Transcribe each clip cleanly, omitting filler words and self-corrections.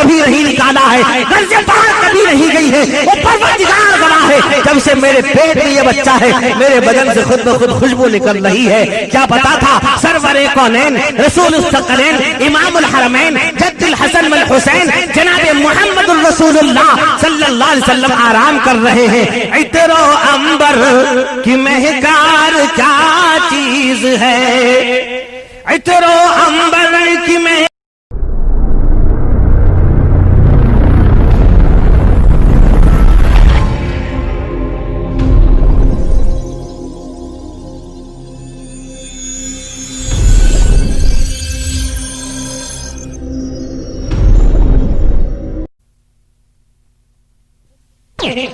کبھی نہیں نکالا ہے، گھر سے باہر کبھی نہیں گئی ہے، وہ پروردگار گواہ ہے جب سے میرے پیٹ میں یہ بچہ ہے میرے بدن سے خود بخود خوشبو نکل رہی ہے۔ کیا پتا تھا سرور کونین رسول الثقلین امام الحرمین جد الحسن والحسین جناب محمد الرسول اللہ صلی اللہ علیہ وسلم آرام کر رہے ہیں۔ عطر و عنبر کی مہکار کیا چیز ہے، عطر و عنبر کی مہکار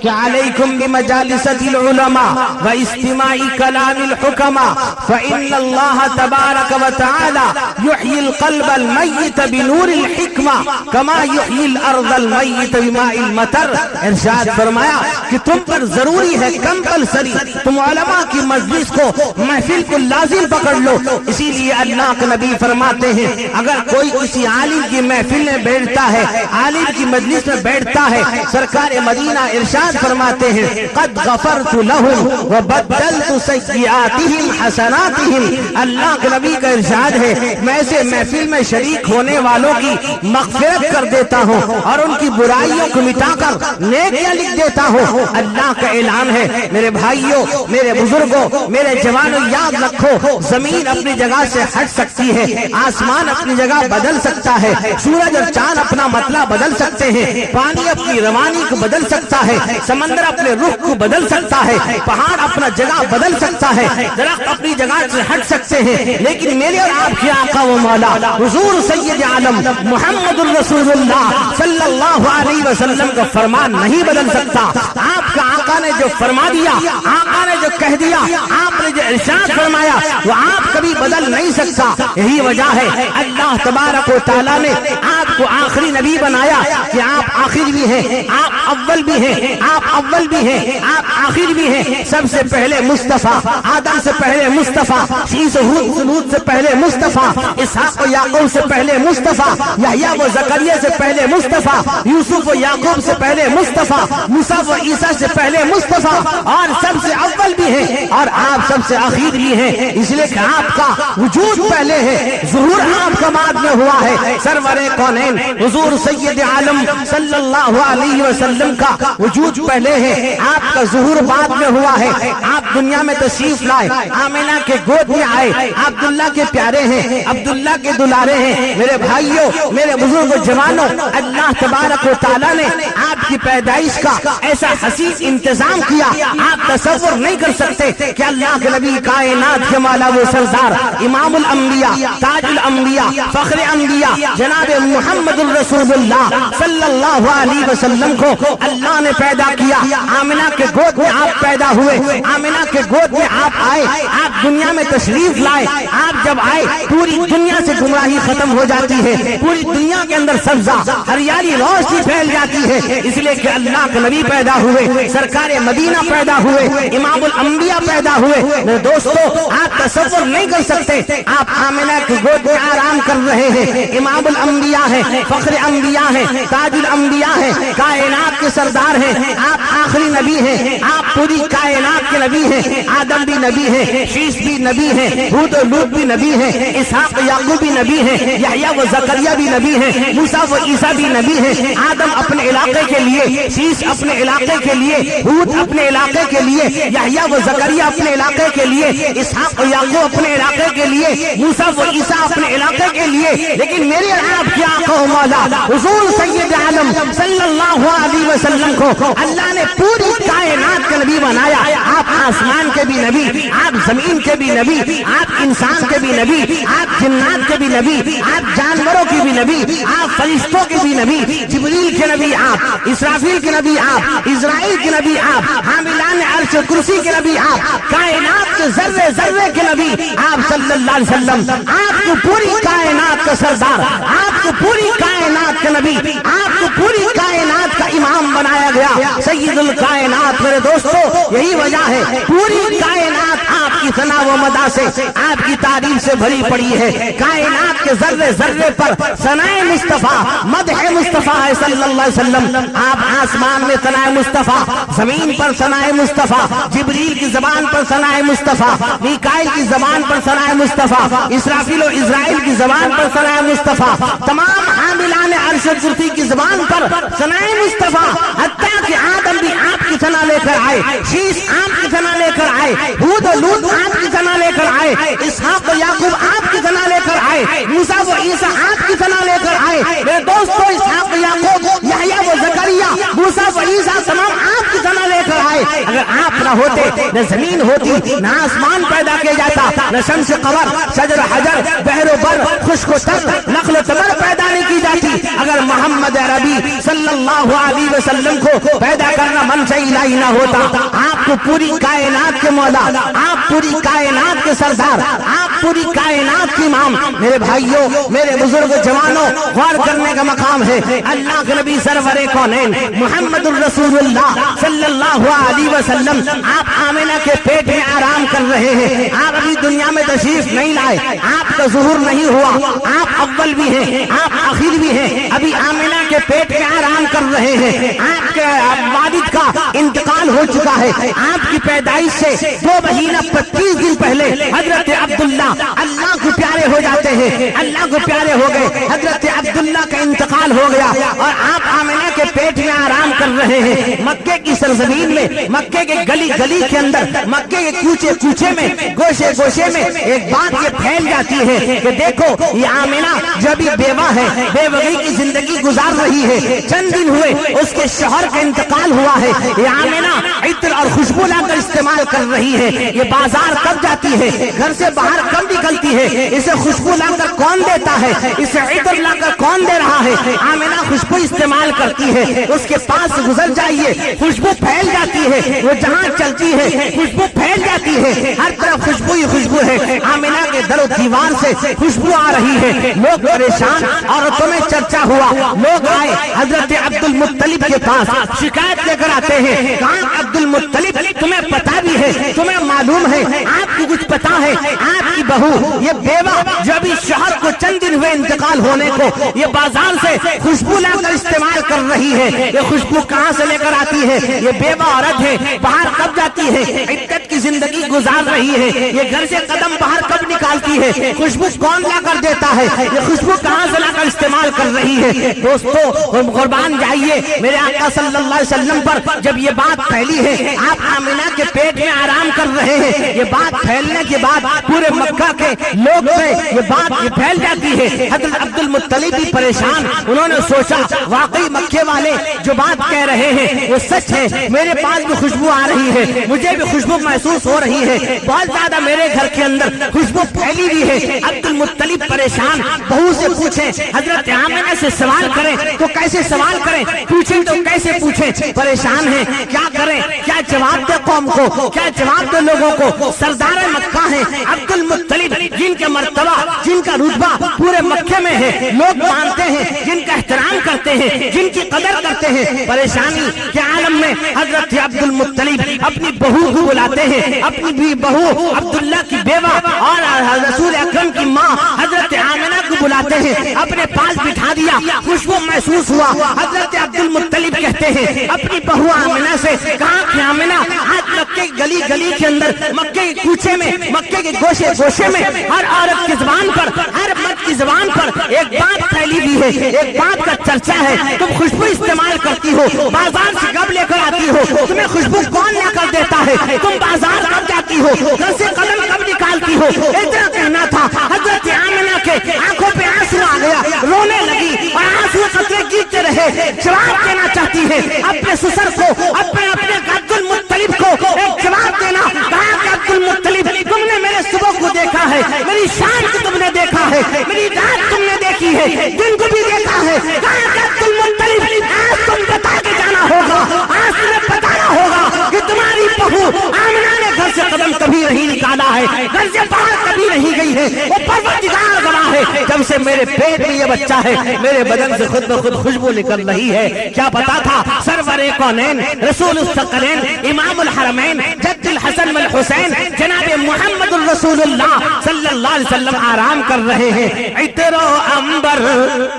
علیکم بمجالسۃ العلماء واستماع کلام الحکماء فإن اللہ تبارک وتعالی یحیی القلب المیت بنور الحکمہ کما یحیی الارض المیت بماء المطر۔ ارشاد فرمایا کہ تم پر ضروری ہے کمپلسری تم علماء کی مجلس کو محفل کو لازم پکڑ لو۔ اسی لیے اللہ کے نبی فرماتے ہیں اگر کوئی کسی عالم کی محفل میں بیٹھتا ہے، عالم کی مجلس میں بیٹھتا ہے، سرکار مدینہ ارشاد فرماتے ہیں قد غفرت لهم وبدلت سیئاتهم حسناتهم۔ اللہ کے نبی کا ارشاد ہے میں ایسے محفل میں شریک ہونے والوں کی مغفرت کر دیتا ہوں اور ان کی برائیوں کو مٹا کر نیکیاں لکھ دیتا ہوں۔ اللہ کا اعلان ہے میرے بھائیوں، میرے بزرگوں، میرے جوانوں، یاد رکھو زمین اپنی جگہ سے ہٹ سکتی ہے، آسمان اپنی جگہ بدل سکتا ہے، سورج اور چاند اپنا مطلع بدل سکتے ہیں، پانی اپنی روانی کو بدل سکتا ہے، سمندر اپنے رخ کو بدل سکتا ہے، پہاڑ اپنا جگہ بدل سکتا ہے، درخت اپنی جگہ سے ہٹ سکتے ہیں، لیکن میرے اور آپ کے آقا و مولا حضور سید عالم محمد الرسول اللہ صلی اللہ علیہ وسلم کا فرمان نہیں بدل سکتا۔ آپ کا آقا نے جو فرما دیا، آقا نے جو کہہ دیا، آپ نے جو ارشاد فرمایا وہ آپ کبھی بدل نہیں سکتا۔ یہی وجہ ہے اللہ تبارک و تعالیٰ نے آپ کو آخری نبی بنایا کہ آپ آخر بھی ہیں، آپ اول بھی ہیں، آپ اول بھی ہیں، آپ آخر بھی ہیں۔ سب سے پہلے مصطفیٰ، آدم سے پہلے مصطفیٰ، شیس و ہود سے پہلے مصطفیٰ، اسحاق و یعقوب سے پہلے مصطفیٰ، یحییٰ و زکریا سے پہلے مصطفیٰ، یوسف و یعقوب سے پہلے مصطفیٰ، موسیٰ و عیسیٰ سے پہلے مصطفیٰ، اور سب سے اول بھی ہیں اور آپ سب سے آخر بھی ہیں۔ اس لیے کہ آپ کا وجود پہلے ہے، ظہور آپ کا بعد میں ہوا ہے۔ سرور کونین حضور سید عالم صلی اللہ علیہ وسلم کا وجود پہلے ہے، آپ کا ظہور بعد میں ہوا ہے۔ آپ دنیا میں تشریف لائے، آمنہ کے گود میں آئے، عبداللہ کے پیارے ہیں، عبداللہ کے دلارے ہیں۔ میرے بھائیوں، میرے بزرگ جوانوں، اللہ تبارک و تعالیٰ نے آپ کی پیدائش کا ایسا حسین انتظام کیا آپ تصور نہیں کر سکتے کہ اللہ کے نبی کائنات کے مولا و سردار امام الانبیاء تاج الانبیاء فخر انبیاء جناب محمد الرسول اللہ صلی اللہ علیہ وسلم کو اللہ نے پیدا کیا۔ آمنہ کے گود میں آپ پیدا ہوئے، آمنہ کے گود میں آپ آئے، آپ دنیا میں تشریف لائے۔ آپ جب آئے پوری دنیا سے گمراہی ختم ہو جاتی ہے، پوری دنیا کے اندر سبزہ ہریالی روشنی پھیل جاتی ہے، اس لیے کہ اللہ کے نبی پیدا ہوئے، سرکار مدینہ پیدا ہوئے، امام الانبیاء پیدا ہوئے۔ میرے دوستو آپ تصور نہیں کر سکتے، آپ آمنہ کے گود میں آرام کر رہے ہیں، امام الانبیاء ہیں، فخر انبیاء ہیں، تاج الانبیاء ہیں، کائنات کے سردار ہیں، آپ آخری نبی ہیں، آپ پوری کائنات کے نبی ہیں، آدم بھی نبی ہیں، شیس بھی نبی ہیں، ہود و لوط بھی نبی ہیں، اسحاق و یعقوب بھی نبی ہیں، یحییٰ و زکریا بھی نبی ہیں، موسیٰ و عیسیٰ بھی نبی ہیں۔ آدم اپنے علاقے کے لیے، شیس اپنے علاقے کے لیے، ہود اپنے علاقے کے لیے، یحییٰ و زکریا اپنے علاقے کے لیے، اسحاق و یعقوب اپنے علاقے کے لیے، موسیٰ و عیسیٰ اپنے علاقے کے لیے، لیکن میرے آپ کے آقا و مولا حضور سید عالم صلی اللہ علیہ وسلم کو اللہ نے پوری کائنات کا نبی بنایا۔ آپ آسمان کے بھی نبی، آپ زمین کے بھی نبی، آپ انسان کے بھی نبی، آپ جنات کے بھی نبی، آپ جانوروں کے بھی نبی، آپ فرشتوں کے بھی نبی، جبریل کے نبی آپ، اسرافیل کے نبی آپ، اسرائیل کے نبی آپ، حاملان عرش کرسی کے نبی آپ، کائنات کے ذرے ذرے کے نبی آپ صلی اللہ علیہ وسلم، آپ کو پوری کائنات کا سردار، آپ کو پوری کائنات کا نبی، آپ کو پوری کائنات کا امام بنایا گیا سید الکائنات۔ میرے دوستو یہی وجہ ہے پوری کائنات آپ کی ثنا و مدح سے، آپ کی تعریف سے بھری پڑی ہے۔ کائنات کے ذرے ذرے پر ثناء مصطفیٰ، مدح مصطفیٰ ہے صلی اللہ علیہ وسلم۔ آپ آسمان میں ثناء مصطفیٰ، زمین پر ثناء مصطفیٰ، جبریل کی زبان پر ثناء مصطفیٰ، میکائیل کی زبان پر ثناء مصطفیٰ، اسرافیل و اسرائیل کی زبان پر ثناء مصطفیٰ، تمام حاملان عرش کرسی کی زبان پر ثناء مصطفیٰ، حتیٰ کہ آدم بھی آپ کی ثنا لے کر آئے، شیش آپ کی ثنا لے کر آئے، ہود و لوط آپ کی ثنا لے کر آئے، اسحاق و یعقوب آپ کی ثنا لے کر آئے، موسیٰ و عیسیٰ آپ کی ثنا لے کر آئے۔ میرے دوستو اسحاق و یعقوب، یحییٰ و زکریا، موسیٰ و عیسیٰ تمام آپ کی ثنا لے کر آئے۔ اگر آپ نہ ہوتے نہ زمین ہوتی، نہ آسمان پیدا کیا جاتا، نہ شمس قمر، شجر حجر، بحر و بر، خشک و تر، نخل و تمر پیدا نہیں کی جاتی اگر محمد عربی صلی اللہ علیہ وسلم کو پیدا کرنا منشا الہی نہ ہوتا۔ آپ کو پوری کائنات کے مولا، آپ پوری کائنات کے سردار، آپ پوری کائنات کے امام۔ میرے بھائیوں، میرے بزرگ جوانوں، غور کرنے کا مقام ہے۔ اللہ کے نبی سرور کونین محمد الرسول اللہ صلی اللہ علیہ وسلم آپ آمنہ کے پیٹ میں آرام کر رہے ہیں۔ آپ ابھی دنیا میں تشریف نہیں لائے، آپ کا ظہور نہیں ہوا، آپ اول بھی ہیں، آپ آخر بھی ہیں، ابھی آمنہ کے پیٹ میں آرام کر رہے ہیں۔ آپ کے والد کا انتقال ہو چکا ہے۔ آپ کی پیدائش سے 2 مہینہ 25 دن پہلے حضرت عبداللہ اللہ کو پیارے ہو جاتے ہیں، اللہ کو پیارے ہو گئے، حضرت عبداللہ کا انتقال ہو گیا اور آپ آمنہ کے پیٹ میں آرام کر رہے ہیں۔ مکے کی سرزمین میں، مکے کے گلی گلی کے اندر، مکے کے کوچے کوچے میں، گوشے گوشے میں ایک بات یہ پھیل جاتی ہے کہ دیکھو یہ آمنہ جو ابھی بیوہ ہے، بیوگی کی زندگی گزار رہی ہے، چند دن ہوئے اس کے شوہر کا انتقال ہوا ہے، یہ آمنہ عطر اور خوشبو لا کر استعمال کر رہی ہے۔ یہ بازار کب جاتی ہے، گھر سے باہر کب نکلتی ہے، اسے خوشبو لا کر کون دیتا ہے، اسے عطر لا کر کون دے رہا ہے؟ آمنہ خوشبو استعمال کرتی ہے، اس کے پاس گزر جائیے، خوشبو پھیل جاتی ہے، وہ جہاں چلتی ہے خوشبو پھیل جاتی ہے، ہر طرف خوشبو ہی خوشبو ہے۔ آمنہ کے در و دیوار سے خوشبو آ رہی ہے، لوگ پریشان، عورتوں میں چرچا ہوا، لوگ آئے حضرت عبد المطلب کے پاس شکایت لے کر آتے ہیں، کہاں عبد المطلب تمہیں پتا بھی ہے، تمہیں معلوم ہے، آپ کو کچھ پتا ہے، آپ کی بہو یہ بیوہ جو ابھی شوہر کو چند دن ہوئے انتقال ہونے کو، یہ بازار سے خوشبو لا کر استعمال کر رہی ہے، یہ خوشبو کہاں سے لے کر آتی ہے؟ یہ بیوہ عورت ہے، باہر کب جاتی ہے، عدت کی زندگی گزار رہی ہے، یہ گھر سے قدم باہر کب نکالتی ہے، خوشبو کون لا کر دیتا ہے، یہ خوشبو کہاں سے لا کر استعمال کر رہی ہے؟ دوستو قربان جائیے میرے آقا صلی اللہ علیہ وسلم پر جب یہ بات پھیلی ہے، آپ آمنہ کے پیٹ میں آرام کر رہے ہیں، یہ بات پھیلنے کے بعد پورے مکہ کے لوگ میں یہ بات پھیل جاتی ہے۔ حضرت عبد المطلب بھی پریشان، انہوں نے سوچا واقعی مکے والے جو بات کہہ رہے ہیں وہ سچ ہے، میرے پاس بھی خوشبو آ رہی ہے، مجھے بھی خوشبو محسوس ہو رہی ہے، بہت زیادہ میرے گھر کے اندر خوشبو پھیلی ہوئی ہے۔ عبد المطلب پریشان، بہو سے پوچھیں، حضرت آمنہ سے سوال کریں تو کیسے سوال کریں، پوچھیں تو کیسے پوچھیں، پریشان ہیں کیا کریں، کیا جواب دے قوم کو، کیا جواب دے لوگوں کو؟ سردار مکہ ہیں عبد المطلب، جن کا مرتبہ، جن کا رتبہ پورے مکے میں ہے، لوگ مانتے ہیں، جن کا احترام کرتے ہیں، جن کی قدر کرتے ہیں۔ پریشانی کے عالم میں حضرت عبد المطلب اپنی بہو کو بلاتے ہیں، اپنی بھی بہو عبداللہ کی بیوہ اور رسول اکرم کی ماں حضرت آمنہ کو بلاتے ہیں، اپنے پاس بٹھا دیا، خوشبو محسوس ہوا۔ حضرت عبد المطلب کہتے ہیں اپنی بہو آمنہ سے، کہاں کہ آمنہ آج مکے گلی گلی کے اندر، مکے کے کوچے میں، مکے کے گوشے گوشے میں ہر عورت کی زبان پر، ہر مرد کی زبان پر ایک بات پھیلی ہوئی ہے، ایک بات کا چرچا ہے، تم خوشبو استعمال کرتی ہو، بازار سے کب لے کر آتی ہو، تمہیں خوشبو کون لا کر دیتا ہے، تم بازار کب جاتی ہو، گھر سے قدم کب نکالتی ہو؟ اتنا کہنا تھا۔ حضرت آمنہ کے آنکھوں پہ آنسو آ گیا، رونے لگی اور آنسو قطرے گرتے رہے۔ جواب دینا چاہتی ہے اپنے سسر کو، اپنے عبد المطلب کو ایک جواب دینا، کہا کہ عبد المطلب تم نے میرے صبح کو دیکھا ہے، میری شام کو تم نے دیکھا ہے، میری رات تم نے دیکھی ہے، دن کو بھی دیکھا ہے، کہا کہ عبد المطلب آج تم بتا کے جانا ہوگا، آج تمہیں بتانا ہوگا کہ تمہاری بہو آمنہ نے گھر سے قدم کبھی نہیں نکالا ہے، گھر سے باہر کبھی نہیں گئی ہے، وہ پروردگار گواہ ہے۔ جب سے میرے پیٹ میں یہ بچہ ہے، میرے بدن سے خود بخود خوشبو نکل رہی ہے۔ کیا پتا تھا سرور کونین رسول الثقلین امام الحرمین جد الحسن والحسین جناب محمد الرسول اللہ صلی اللہ علیہ وسلم آرام کر رہے ہیں۔ عطر و عنبر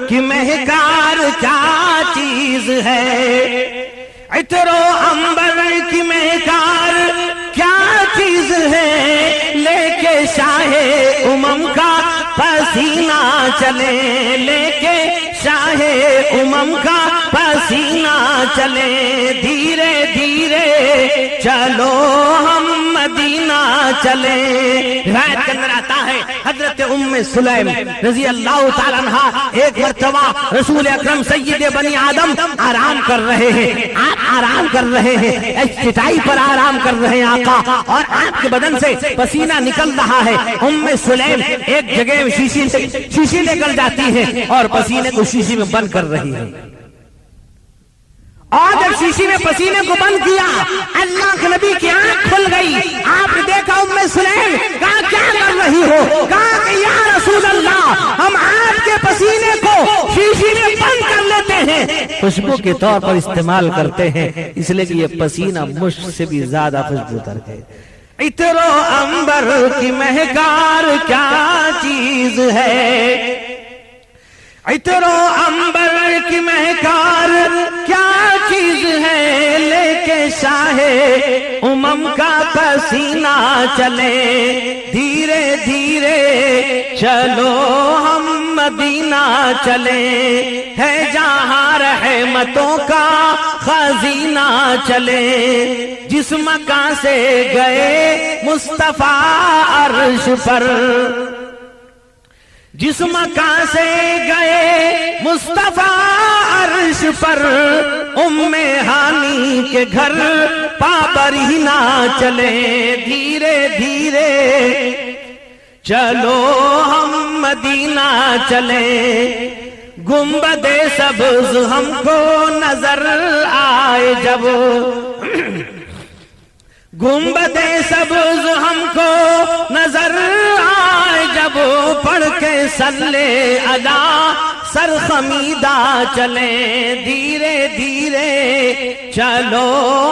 کی مہکار کیا چیز ہے، عطر و عنبر کی مہکار کیا چیز ہے، لے کے شاہ امم کا پسینہ چلے، لے کے شاہ امم کا پسینہ چلے، دھیرے دھیرے چلو ہم مدینہ چلے۔ روایت کے اندر آتا ہے حضرت ام سلیم رضی اللہ تعالیٰ عنہا ایک مرتبہ رسول اکرم سید بنی آدم آرام کر رہے ہیں، آپ آرام کر رہے ہیں، ایک چٹائی پر آرام کر رہے ہیں آقا، اور آپ کے بدن سے پسینہ نکل رہا ہے۔ ام سلیم ایک جگہ شیشی لے کر جاتی ہے اور پسینے کو شیشی میں بند کر رہی ہے، اور جب شیشی میں پسینے کو بند کیا اللہ کے نبی کی آنکھ کھل گئی۔ آپ نے دیکھا ام سلیم، کہا کیا کر رہی ہو؟ کہا کہ یا رسول اللہ ہم آپ کے پسینے کو شیشی میں بند کر لیتے ہیں، خوشبو کے طور پر استعمال کرتے ہیں، اس لیے کہ یہ پسینہ مشک سے بھی زیادہ خوشبودار ہے۔ عطر و عنبر کی مہکار کیا چیز ہے، عطر و عنبر کی مہکار کیا چیز ہے، لے کے شاہ امم کا پسینہ چلے، دھیرے دھیرے چلو ہم مدینہ چلے، ہے جہاں رحمتوں کا خزینہ چلے، جس مکان سے گئے مصطفیٰ عرش پر، جس مکان سے گئے مصطفیٰ عرش پر، ام ہانی کے گھر پابری نہ چلے، دھیرے دھیرے چلو ہم مدینہ چلے، گنبد سبز ہم کو نظر آئے جب، گنبد سبز ہم کو نظر آئے جب، پڑھ کے صلی ادا سر خمیدہ چلے، دھیرے دھیرے چلو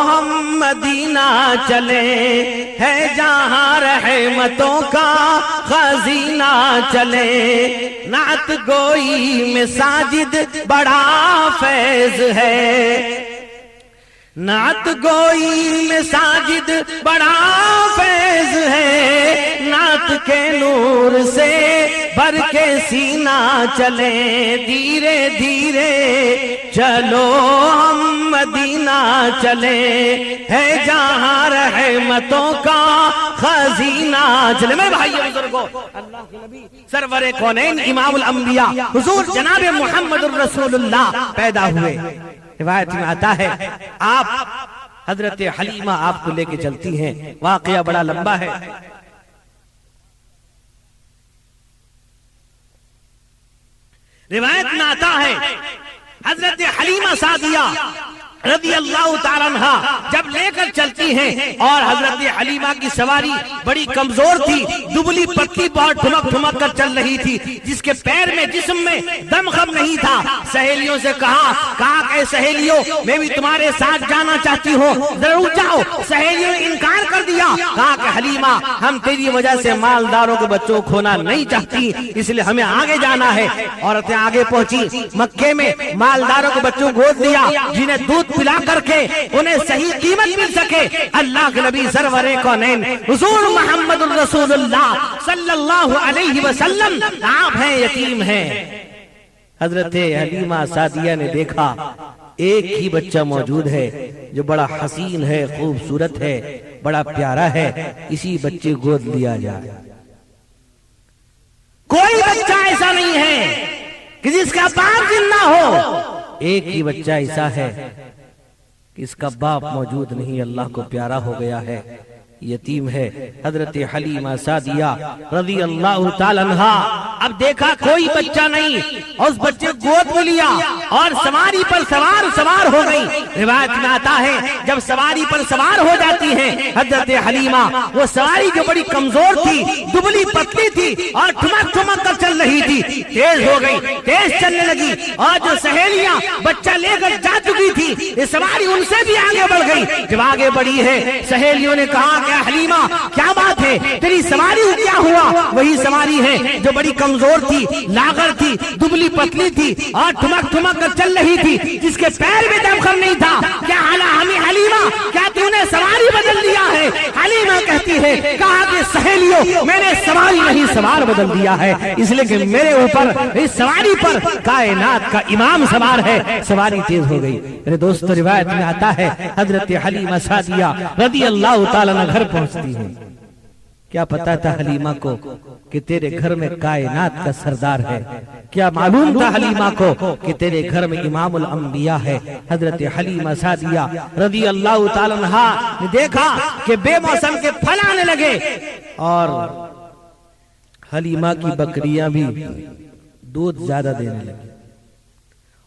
ہم مدینہ چلے، ہے جہاں رحمتوں کا خزینہ چلے، نعت گوئی میں ساجد بڑا فیض ہے، نعت گوئی میں ساجد بڑا فیض ہے، نعت کے نور سے بھر کے سینہ چلے، دھیرے دھیرے چلو ہم مدینہ چلے، ہے جہاں رحمتوں کا خزینہ چلے۔ میں بھائیو بزرگوں، اللہ کے نبی سرور کونین امام الانبیاء حضور جناب محمد الرسول اللہ پیدا ہوئے۔ روایت میں آتا ہے آپ حضرت حلیمہ آپ کو لے کے چلتی ہیں، واقعہ بڑا لمبا ہے۔ روایت میں آتا ہے حضرت حلیمہ سعدیہ رضی اللہ تعالیٰ عنہ جب لے کر چلتی ہیں، اور حضرت حلیمہ کی سواری بڑی کمزور تھی، دبلی پتلی بہت ٹھمک ٹھمک کر چل رہی تھی، جس کے پیر میں جسم میں دم خم نہیں تھا۔ سہیلیوں سے کہا کہ سہیلیوں میں بھی تمہارے ساتھ جانا چاہتی ہوں، ضرور جاؤ۔ سہیلیوں نے انکار کر دیا، کہا کہ حلیمہ ہم تیری وجہ سے مالداروں کے بچوں کو کھونا نہیں چاہتی، اس لیے ہمیں آگے جانا ہے۔ عورتیں آگے پہنچی، مکے میں مالداروں کے بچوں کو گود دیا، جنہیں دودھ پلا کر کے انہیں صحیح قیمت مل سکے۔ اللہ کے نبی سرور کونین حضور محمد الرسول اللہ صلی اللہ علیہ وسلم آپ ہیں، یتیم ہیں۔ حضرت حلیمہ سعدیہ نے دیکھا ایک ہی بچہ موجود ہے جو بڑا حسین ہے، خوبصورت ہے، بڑا پیارا ہے، اسی بچے گود لیا جائے۔ کوئی بچہ ایسا نہیں ہے کہ جس کا باپ زندہ ہو، ایک ہی بچہ ایسا ہے کہ اس کا باپ موجود نہیں، اللہ کو پیارا ہو گیا ہے، یتیم ہے حضرت حلیمہ سعدیہ رضی اللہ تعالی عنہا۔ اب دیکھا کوئی بچہ نہیں، اس بچے کو گود میں لیا اور سواری پر سوار ہو گئی۔ روایت میں آتا ہے جب سواری پر سوار ہو جاتی ہیں حضرت حلیمہ، وہ سواری جو بڑی کمزور تھی، دبلی پتلی تھی اور ٹھمک ٹھمک کر چل رہی تھی، تیز ہو گئی، تیز چلنے لگی، اور جو سہیلیاں بچہ لے کر جا چکی تھی یہ سواری ان سے بھی آگے بڑھ گئی۔ جب آگے بڑھی ہے سہیلیوں نے کہا کہ حلیمہ کیا بات ہے، تیری سواری کو کیا ہوا؟ وہی سواری ہے جو بڑی کمزور تھی، لاغر تھی، دبلی پتلی تھی اور ٹھمک ٹھمک کر چل رہی تھی، جس کے پیر میں دم خم نہیں تھا۔ کیا حلیمہ کیا تو نے سواری بدل دیا ہے؟ حلیمہ کہتی ہے کہا کہ سہیلیوں میں نے سواری نہیں سوار بدل دیا ہے، اس لیے کہ میرے اوپر اس سواری پر کائنات کا امام سوار ہے۔ سواری تیز ہو گئی۔ میرے دوستو روایت میں آتا ہے حضرت حلیمہ سعدیہ رضی اللہ تعالیٰ عنہ گھر پہنچتی ہے۔ کیا پتا تھا حلیمہ کو کہ تیرے گھر میں کائنات کا سردار ہے؟ کیا معلوم تھا حلیمہ کو کہ تیرے گھر میں امام الانبیاء ہے؟ حضرت حلیمہ سعدیہ رضی اللہ تعالیٰ عنہ نے دیکھا کہ بے موسم کے پھل آنے لگے اور حلیمہ کی بکریاں بھی دودھ زیادہ دینے لگی،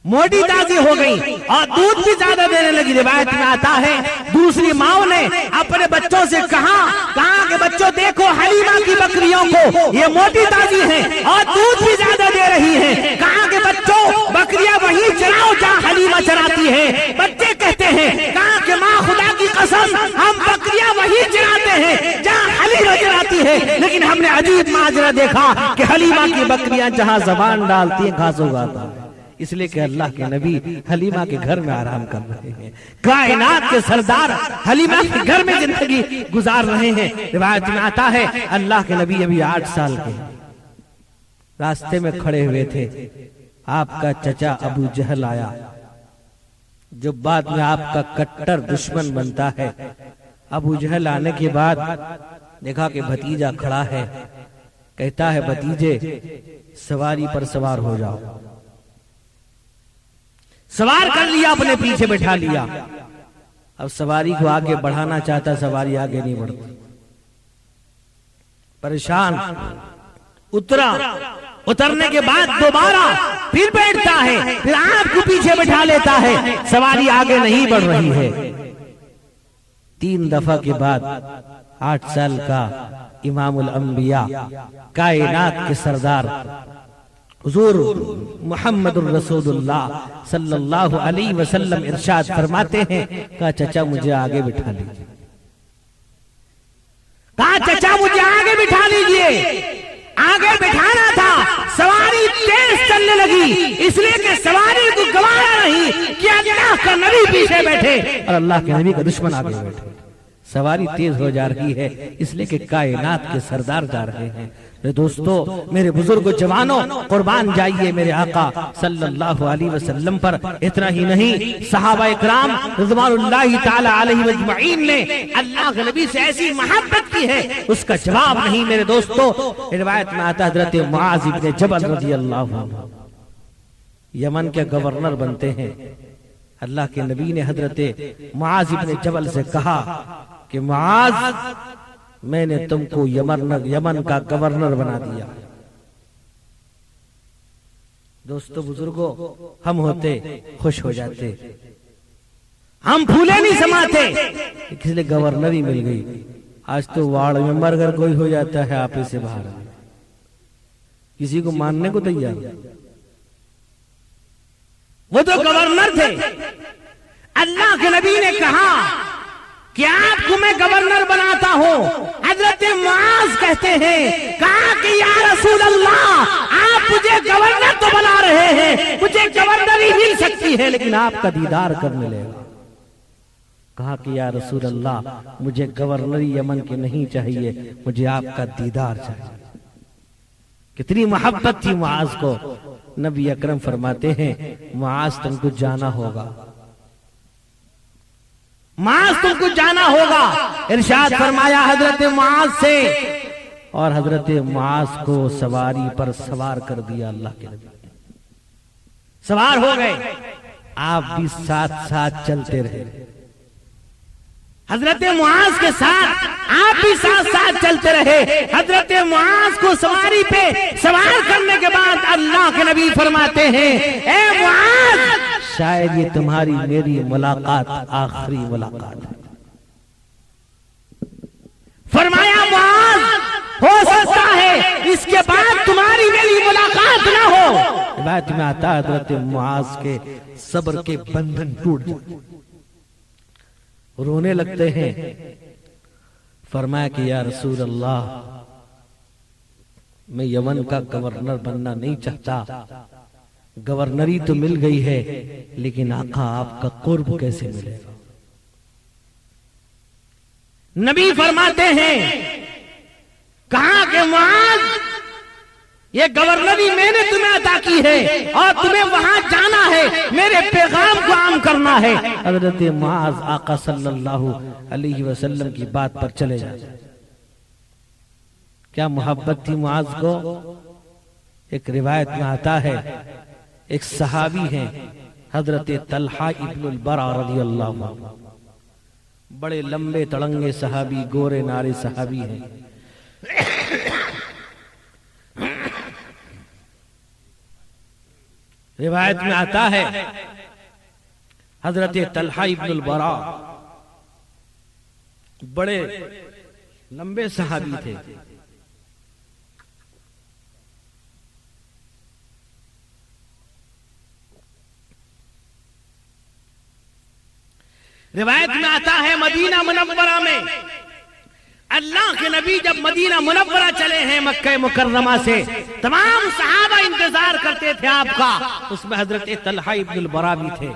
موٹی تازی ہو گئی اور دودھ بھی زیادہ دینے لگی۔ روایت میں آتا ہے دوسری ماں نے اپنے بچوں سے کہا کہ بچوں دیکھو حلیمہ کی بکریوں کو، یہ موٹی تازی ہیں اور دودھ بھی زیادہ دے رہی ہیں۔ کہا کہ بچوں بکریاں وہی چراؤ جہاں حلیمہ چراتی ہے۔ بچے کہتے ہیں کہا کہ ماں خدا کی قسم ہم بکریاں وہی چراتے ہیں جہاں حلیمہ چراتی ہے، لیکن ہم نے عجیب ماجرا دیکھا کہ حلیمہ کی بکریاں جہاں زبان ڈالتی ہیں گھاس اگاتا ہے، اس لیے کہ اللہ کے نبی حلیمہ کے گھر میں آرام کر رہے ہیں، کائنات کے سردار حلیمہ کے گھر میں زندگی گزار رہے ہیں۔ روایت میں آتا ہے اللہ کے نبی ابھی 8 سال کے راستے میں کھڑے ہوئے تھے، آپ کا چچا ابو جہل آیا جو بعد میں آپ کا کٹر دشمن بنتا ہے۔ ابو جہل آنے کے بعد دیکھا کہ بھتیجا کھڑا ہے، کہتا ہے بھتیجے سواری پر سوار ہو جاؤ۔ سوار کر لیا، اپنے پیچھے بٹھا لیا۔ اب سواری کو آگے بڑھانا چاہتا، سواری آگے نہیں بڑھتی، پریشان اترنے کے بعد دوبارہ پھر بیٹھتا ہے، پھر آپ کو پیچھے بٹھا لیتا ہے، سواری آگے نہیں بڑھ رہی ہے۔ 3 دفعہ کے بعد 8 سال کا امام الانبیاء کائنات کے سردار حضور محمد الرسول اللہ صلی اللہ علیہ وسلم ارشاد فرماتے ہیں کہا چچا مجھے آگے بٹھا لیجئے، کہا چچا مجھے آگے بٹھا لیجئے۔ آگے بٹھانا تھا، سواری تیز چلنے لگی، اس لیے کہ سواری کو گوارا نہیں کہ اللہ کا نبی پیچھے بیٹھے اور اللہ کے نبی کا دشمن آگے بیٹھے۔ سواری تیز ہو جا رہی ہے اس لیے کہ کائنات کے سردار جا رہے ہیں۔ میرے دوستو، میرے بزرگ جوانوں، قربان جائیے میرے آقا صلی اللہ علیہ وسلم پر۔ اتنا ہی نہیں، صحابہ اکرام رضوان اللہ تعالی علیہ اجمعین نے اللہ کے نبی سے ایسی محبت کی ہے اس کا جواب نہیں۔ میرے دوستو، روایت میں آتا حضرت معاذ بن جبل رضی اللہ عنہ یمن کے گورنر بنتے ہیں۔ اللہ کے نبی نے حضرت معاذ بن جبل سے کہا کہ معاذ میں نے تم کو یمن کا گورنر بنا دیا۔ دوستو بزرگوں، ہم ہوتے خوش ہو جاتے، ہم پھولے نہیں سماتے، اس لیے گورنری مل گئی۔ آج تو وارڈ ممبر اگر کوئی ہو جاتا ہے آپ سے باہر، کسی کو ماننے کو تیار۔ وہ تو گورنر تھے۔ اللہ کے نبی نے کہا کہ آپ کو میں گورنر بناتا ہوں۔ حضرت معاذ کہتے ہیں کہا کہ یا رسول اللہ آپ مجھے گورنر تو بنا رہے ہیں، مجھے گورنری مل سکتی ہے لیکن آپ کا دیدار کب ملے گا؟ کہا کہ یا رسول اللہ مجھے گورنری یمن کی نہیں چاہیے، مجھے آپ کا دیدار چاہیے۔ کتنی محبت تھی معاذ کو۔ نبی اکرم فرماتے ہیں معاذ تم کو جانا ہوگا، معاذ تم کو جانا ہوگا۔ ارشاد فرمایا حضرت معاذ سے، اور حضرت معاذ کو سواری پر سوار کر دیا۔ اللہ کے نبی سوار ہو گئے، آپ بھی ساتھ ساتھ چلتے رہے۔ حضرت معاذ کے ساتھ آپ بھی ساتھ ساتھ چلتے رہے. حضرت معاذ کو سواری پہ سوار کرنے کے بعد اللہ کے نبی فرماتے ہیں اے معاذ شاید یہ تمہاری میری ملاقات آخری ملاقات ہے. فرمایا معاذ ہو سکتا ہے اس کے بعد تمہاری میری ملاقات نہ ہو. روایت میں آتا ہے حضرت معاذ کے صبر کے بندھن ٹوٹ جاتے، رونے لگتے ہیں. فرمایا کہ یا رسول اللہ میں یمن کا گورنر بننا نہیں چاہتا، گورنری تو مل گئی ہے لیکن آقا آپ کا قرب کیسے ملے گا؟ نبی فرماتے ہیں کہا کہ معاذ یہ گورنری میں نے تمہیں عطا کی ہے اور تمہیں وہاں جانا ہے، میرے پیغام کو عام کرنا ہے. حضرت معاذ آقا صلی اللہ علیہ وسلم کی بات پر چلے جاتے. کیا محبت تھی معاذ کو. ایک روایت میں آتا ہے ایک صحابی ہیں حضرت طلحہ ابن البرا رضی اللہ عنہ، بڑے لمبے تڑنگے صحابی، گورے نارے صحابی ہیں. روایت میں آتا ہے حضرت طلحہ ابن البرا بڑے لمبے صحابی تھے. روایت میں آتا ہے مدینہ منورہ میں اللہ کے نبی جب مدینہ منورہ چلے ہیں مکہ مکرمہ سے، تمام صحابہ انتظار کرتے تھے آپ کا. اس میں حضرت طلحہ ابن البرا بھی تھے،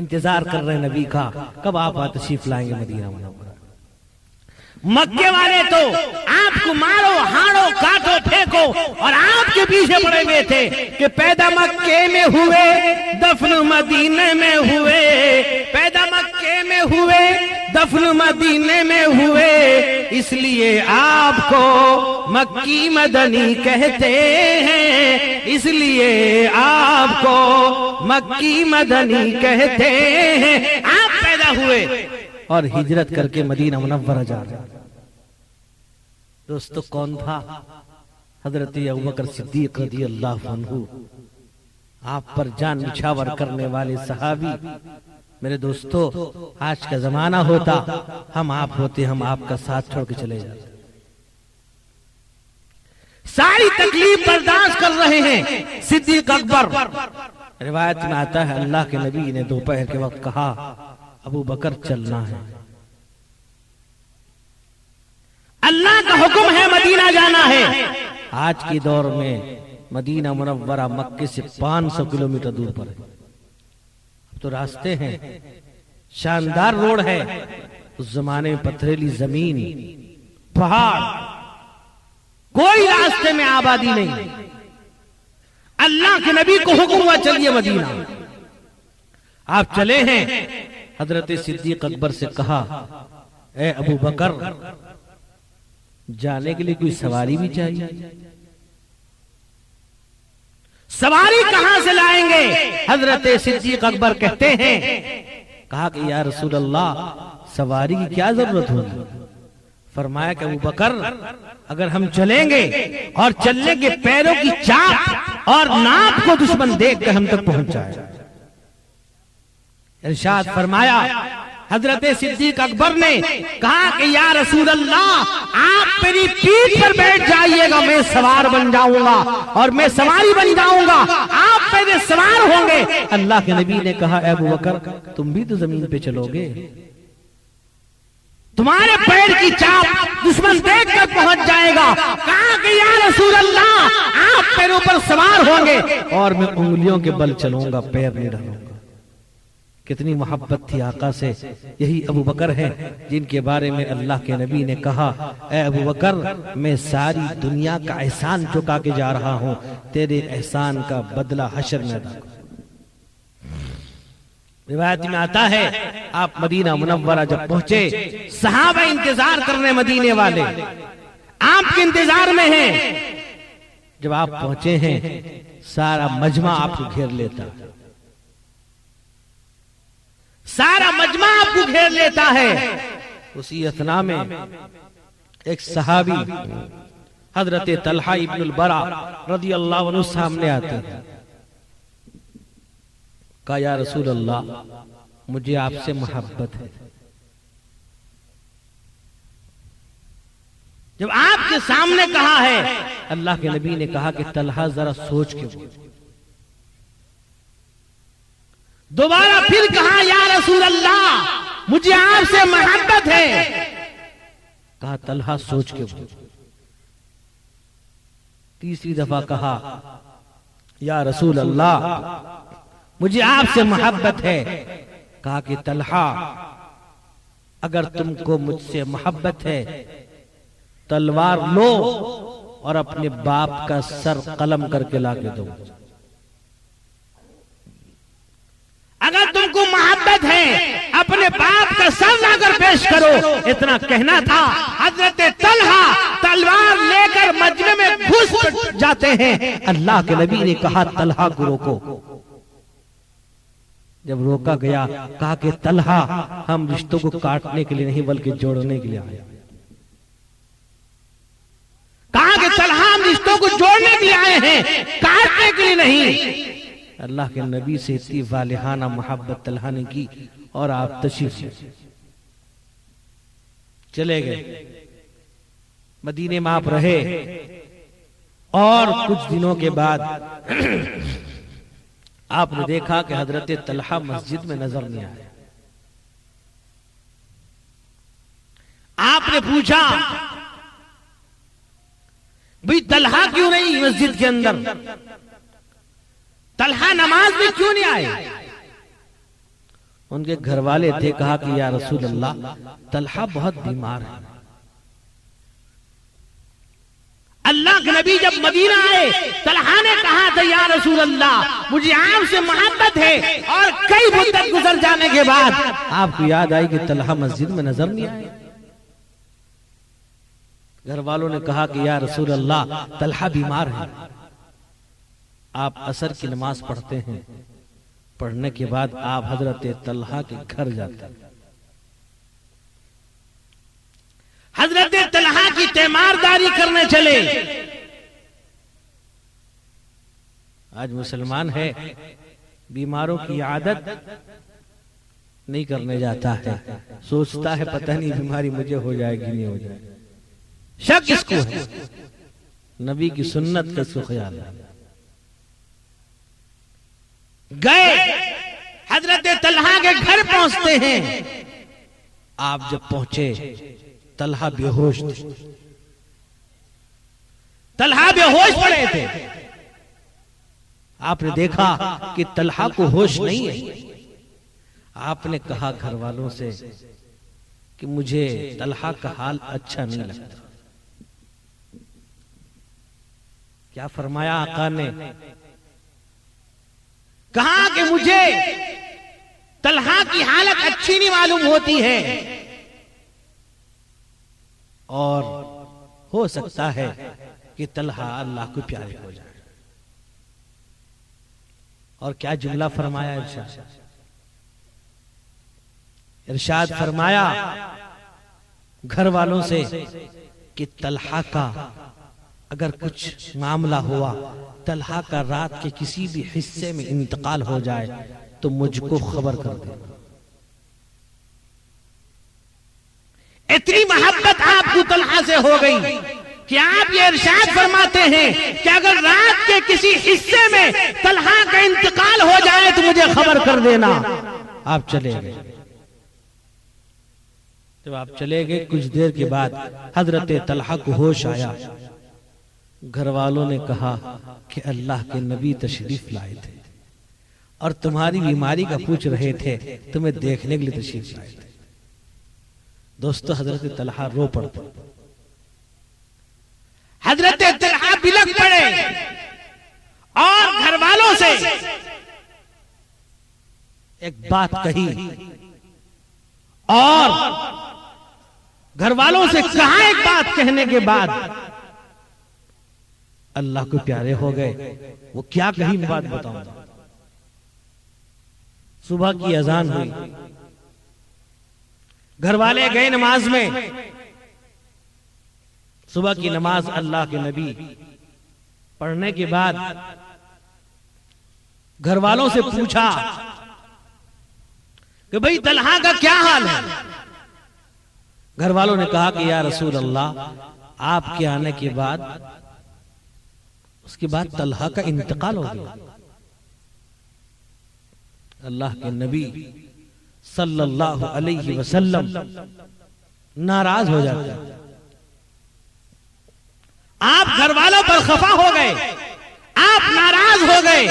انتظار کر رہے نبی کا کب آپ تشریف لائیں گے مدینہ منورہ. مکے والے تو آپ کو مارو ہاڑو کاٹو پھینکو اور آپ کے پیچھے پڑے ہوئے تھے کہ پیدا مکے میں ہوئے دفن مدینے میں ہوئے، پیدا مکے میں ہوئے دفن مدینے میں ہوئے، اس لیے آپ کو مکی مدنی کہتے ہیں، اس لیے آپ کو مکی مدنی کہتے ہیں. آپ پیدا ہوئے اور ہجرت کر کے مدینہ منورہ جا رہے. دوستو کون تھا؟ حضرت ابوبکر صدیق رضی اللہ عنہ، آپ پر جان نچھاور کرنے والے صحابی. میرے دوستو آج کا زمانہ ہوتا ہم آپ ہوتے، ہم آپ کا ساتھ چھوڑ کے چلے جاتے. ساری تکلیف برداشت کر رہے ہیں صدیق اکبر. روایت میں آتا ہے اللہ کے نبی نے دوپہر کے وقت کہا ابو بکر چلنا ہے. اللہ کا حکم ہے مدینہ جانا ہے. آج کی دور میں مدینہ منورہ مکے سے 500 کلومیٹر دور پر ہے. اب تو راستے ہیں، شاندار روڈ ہے. اس زمانے میں پتھریلی زمین، پہاڑ، کوئی راستے میں آبادی نہیں. اللہ کے نبی کو حکم ہوا چلیے مدینہ. آپ چلے ہیں. حضرت صدیق اکبر سے کہا اے ابو بکر جانے کے لیے کوئی سواری بھی چاہیے. سواری کہاں سے لائیں گے؟ حضرت صدیق اکبر کہتے ہیں کہا کہ یا رسول اللہ سواری کی کیا ضرورت ہوگی. فرمایا کہ ابو بکر اگر ہم چلیں گے اور چلنے کے پیروں کی چاپ اور ناپ کو دشمن دیکھ کر ہم تک پہنچ جائے. ارشاد فرمایا حضرت صدیق اکبر نے کہا کہ یا رسول اللہ آپ میری پیٹھ پر بیٹھ جائیے گا، میں سوار بن جاؤں گا اور میں سواری بن جاؤں گا، آپ میرے سوار ہوں گے. اللہ کے نبی نے کہا اے ابو بکر تم بھی تو زمین پہ چلو گے، تمہارے پیر کی چاپ دشمن دیکھ کر پہنچ جائے گا. کہا کہ یا رسول اللہ آپ میرے اوپر سوار ہوں گے اور میں انگلیوں کے بل چلوں گا، پیر نہیں ڈالوں گا. کتنی محبت تھی آقا سے. یہی ابو بکر ہیں جن کے بارے میں اللہ کے نبی نے کہا اے ابو بکر میں ساری دنیا کا احسان چکا کے جا رہا ہوں، تیرے احسان کا بدلہ حشر میں ادا کروں. روایت میں آتا ہے آپ مدینہ منورہ جب پہنچے، صحابہ انتظار کرنے مدینے والے آپ کے انتظار میں ہیں. جب آپ پہنچے ہیں سارا مجمع آپ کو گھیر لیتا، سارا مجمع آپ کو گھیر لیتا ہے. اسی اثنا میں ایک صحابی حضرت طلحہ ابن البرا رضی اللہ عنہ سامنے آتے ہیں. کہا یا رسول اللہ مجھے آپ سے محبت ہے. جب آپ کے سامنے کہا ہے, اللہ کے نبی نے کہا کہ طلحہ ذرا سوچ کے بول. دوبارہ پھر کہا یا رسول اللہ مجھے آپ سے محبت ہے. کہا طلحہ سوچ کے بول. تیسری دفعہ کہا یا رسول اللہ مجھے آپ سے محبت ہے. کہا کہ طلحہ اگر تم کو مجھ سے محبت ہے تلوار لو اور اپنے باپ کا سر قلم کر کے لا کے دو. اگر تم کو محبت ہے اپنے باپ کا سر لا کر پیش کرو. اتنا کہنا تھا, حضرت طلحہ تلوار لے کر مجمع میں گھس جاتے ہیں. اللہ کے نبی نے کہا طلحہ کو روکو. جب روکا گیا کہا کہ طلحہ ہم رشتوں کو کاٹنے کے لیے نہیں بلکہ جوڑنے کے لیے آئے. کہا کہ طلحہ ہم رشتوں کو جوڑنے کے لیے آئے ہیں, کاٹنے کے لیے نہیں. اللہ کے نبی سے اتنی والہانہ محبت طلحہ نے کی اور آپ تشریف لے چلے گئے. مدینے میں آپ رہے اور کچھ دنوں کے بعد آپ نے دیکھا کہ حضرت طلحہ مسجد میں نظر نہیں آئے. آپ نے پوچھا بھئی طلحہ کیوں نہیں مسجد کے اندر, طلحہ نماز میں کیوں نہیں آئے؟ ان کے گھر والے تھے. کہا کہ یا رسول اللہ طلحہ بہت بیمار ہے. اللہ کے نبی جب مدینہ آئے طلحہ نے کہا تھا یا رسول اللہ مجھے آپ سے محبت ہے, اور کئی مدت گزر جانے کے بعد آپ کو یاد آئی کہ طلحہ مسجد میں نظر نہیں آئے. گھر والوں نے کہا کہ یا رسول اللہ طلحہ بیمار ہے. آپ عصر کی نماز پڑھتے ہیں, پڑھنے کے بعد آپ حضرت طلحہ کے گھر جاتے ہیں. حضرت طلحہ کی تیمارداری کرنے چلے. آج مسلمان ہے بیماروں کی عادت نہیں کرنے جاتا ہے, سوچتا ہے پتہ نہیں بیماری مجھے ہو جائے گی نہیں ہو جائے. شک اس کو ہے, نبی کی سنت کا اس کو خیال ہے. گئے حضرت طلحہ کے گھر پہنچتے ہیں. آپ جب پہنچے طلحہ بے ہوش تھے. طلحہ بے ہوش پڑے تھے. آپ نے دیکھا کہ طلحہ کو ہوش نہیں ہے. آپ نے کہا گھر والوں سے کہ مجھے طلحہ کا حال اچھا نہیں لگتا. کیا فرمایا آقا نے؟ کہا کہ مجھے طلحہ کی حالت اچھی نہیں معلوم ہوتی ہے, اور ہو سکتا ہے کہ طلحہ اللہ کو پیارے ہو جائے. اور کیا جملہ فرمایا ارشاد فرمایا گھر والوں سے کہ طلحہ کا اگر کچھ معاملہ ہوا, طلحہ کا رات کے کسی بھی حصے میں انتقال ہو جائے تو مجھ کو خبر کر دے. اتنی محبت آپ کو طلحہ سے ہو گئی کہ آپ یہ ارشاد فرماتے ہیں کہ اگر رات کے کسی حصے میں طلحہ کا انتقال ہو جائے تو مجھے خبر کر دینا. آپ چلے گئے. جب آپ چلے گئے کچھ دیر کے بعد حضرت طلحہ کو ہوش آیا. گھر والوں نے کہا کہ اللہ کے نبی تشریف لائے تھے اور تمہاری بیماری کا پوچھ رہے تھے, تمہیں دیکھنے کے لیے تشریف لائے تھے. دوستو حضرت طلحہ رو پڑتے, حضرت طلحہ بلک پڑے اور گھر والوں سے ایک بات کہی, اور گھر والوں سے کہا ایک بات کہنے کے بعد اللہ کو پیارے ہو گئے. وہ کیا کہی میں بات بتاؤں. صبح کی اذان ہوئی, گھر والے گئے نماز میں، صبح کی نماز اللہ کے نبی پڑھنے کے بعد گھر والوں سے پوچھا کہ بھئی طلحہ کا کیا حال ہے؟ گھر والوں نے کہا کہ یا رسول اللہ، آپ کے آنے کے بعد اس کے بعد طلحہ کا انتقال ہو گیا۔ اللہ کے نبی صلی اللہ علیہ وسلم ناراض ہو جاتے، آپ گھر والوں پر خفا ہو گئے، آپ ناراض ہو گئے۔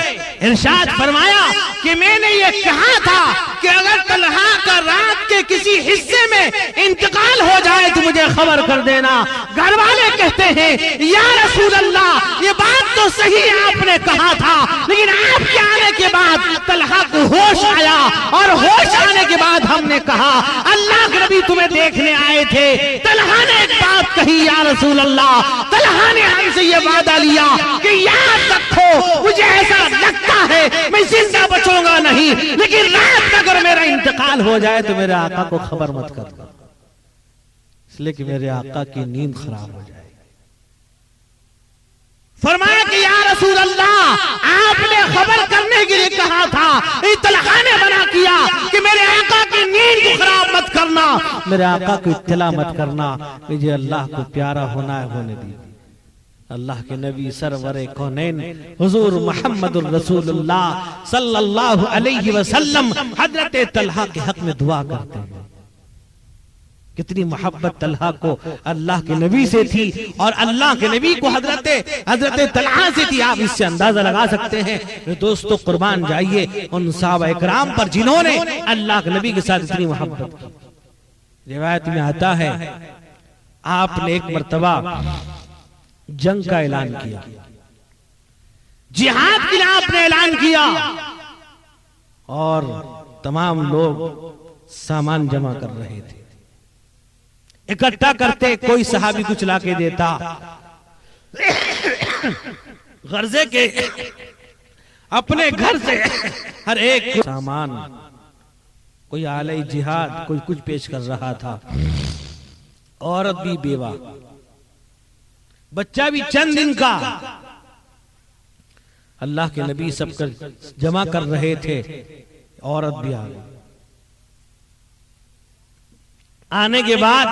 ارشاد فرمایا کہ میں نے یہ کہا تھا کہ اگر طلحہ کا رات کے کسی حصے میں انتقال ہو جائے تو مجھے خبر کر دینا۔ گھر والے کہتے ہیں یا رسول اللہ، یہ بات تو صحیح آپ نے کہا تھا، لیکن آپ کے آنے کے بعد طلحہ کو ہوش آیا، اور ہوش آنے کے بعد ہم نے کہا اللہ کے نبی تمہیں دیکھنے آئے تھے۔ طلحہ نے ایک بات کہی یا رسول اللہ، طلحہ نے ہم سے یہ وعدہ لیا کہ یاد رکھو مجھے ایسا لگتا ہے میں زندہ بچوں گا نہیں، لیکن رات اگر میرا انتقال ہو جائے تو میرے آقا کو خبر مت کرنا، اس لیے کہ میرے آقا کی نیند خراب ہو جائے۔ فرمایا کہ یا رسول اللہ، آپ نے خبر کرنے کے لیے کہا تھا، طلحہ نے منع کیا کہ میرے آقا کی نیند کو خراب مت کرنا، میرے آقا کو اطلاع مت کرنا، مجھے اللہ کو پیارا ہونا ہے ہونے دی۔ اللہ کے نبی سرور کونین حضور محمد الرسول اللہ صلی اللہ علیہ وسلم حضرت طلحہ کے حق میں دعا کرتے ہیں۔ کتنی محبت طلحہ کو اللہ کے نبی سے تھی، اور اللہ کے نبی کو حضرت طلحہ سے تھی۔ آپ اس سے اندازہ لگا سکتے ہیں۔ دوستو قربان جائیے ان صحابہ اکرام پر جنہوں نے اللہ کے نبی کے ساتھ اتنی محبت کی۔ روایت میں آتا ہے آپ نے ایک مرتبہ جنگ کا اعلان کیا، جہاد کے لیے آپ نے اعلان کیا، اور تمام لوگ سامان جمع کر رہے تھے، اکٹھا کرتے، کوئی صحابی کچھ لا کے دیتا، غرضے کے اپنے گھر سے ہر ایک سامان، کوئی آلہ جہاد، کوئی کچھ پیش کر رہا تھا، عورت بھی بیوہ، بچہ بھی چند دن کا۔ اللہ کے نبی سب کر جمع کر رہے تھے، عورت بھی آ گئی۔ آنے کے بعد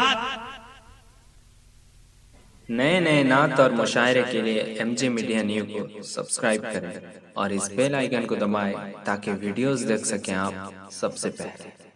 نئے نعت اور مشاعرے کے لیے ایم جے میڈیا نیو کو سبسکرائب کریں اور اس بیل آئیکن کو دبائیں تاکہ ویڈیوز دیکھ سکیں آپ سب سے پہلے۔